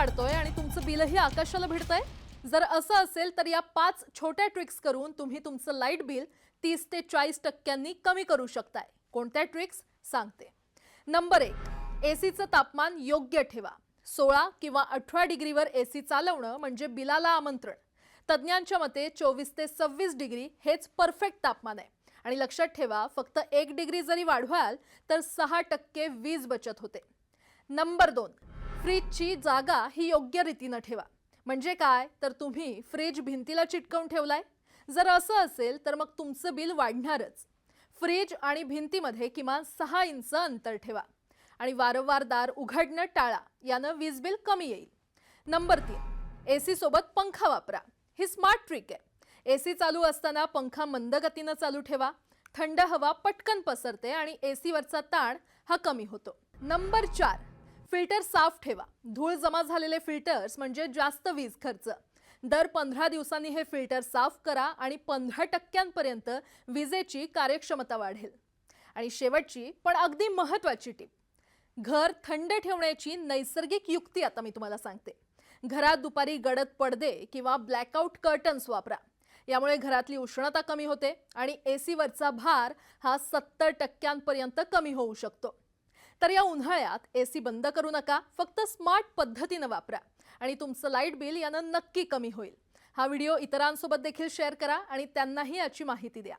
वाढतोय आणि तुमचं बिलही आकाशाला भिडतंय? जर असं असेल तर या 5 छोट्या ट्रिक्स करून तुम्ही तुमचं लाईट बिल 30 ते 40% कमी करू शकताय. कोणत्या ट्रिक्स सांगते. नंबर 1, एसीचं तापमान योग्य ठेवा. 16 किंवा 18 डिग्रीवर एसी चालवणं म्हणजे बिलाला आमंत्रण. तज्ञांच्या मते 24 ते 26 डिग्री हेच परफेक्ट तापमान आहे. आणि लक्षात ठेवा, फक्त 1 डिग्री जरी वाढवाल तर 6% वीज बचत होते. नंबर 2, फ्रीजची जागा ही योग्य रीतीने ठेवा. म्हणजे काय, तर तुम्ही फ्रीज भिंतीला चिटकवून ठेवलाय. जर असं असेल तर मग तुमचं बिल वाढणारच. फ्रीज आणि भिंतीमध्ये किमान 6 इंच अंतर ठेवा आणि वारंवार दार उघडणं टाळा. यानं वीज बिल कमी येईल. नंबर 3, एसी सोबत पंखा वापरा. ही स्मार्ट ट्रिक आहे. एसी चालू असताना पंखा मंद गतीनं चालू ठेवा. थंड हवा पटकन पसरते आणि एसी वरचा ताण हा कमी होतो. नंबर 4, फिल्टर साफ ठेवा. धूळ जमा झालेले फिल्टर्स म्हणजे जास्त वीज खर्च. दर 15 दिवसांनी हे फिल्टर साफ करा आणि 15% विजेची कार्यक्षमता वाढेल. आणि शेवटची पण अगदी महत्त्वाची टीप, घर थंड ठेवण्याची नैसर्गिक युक्ती आता मी तुम्हाला सांगते. घरात दुपारी गडद पडदे किंवा ब्लॅकआउट कर्टन्स वापरा. यामुळे घरातली उष्णता कमी होते आणि एसीवरचा भार हा 70% कमी होऊ शकतो. तर या उन्हाळ्यात एसी बंद करू नका. फक्त स्मार्ट पद्धतीने वापरा आणि तुमचं लाईट बिल यानं नक्की कमी होईल. हा व्हिडिओ इतरांसोबत देखील शेअर करा आणि त्यांनाही याची माहिती द्या.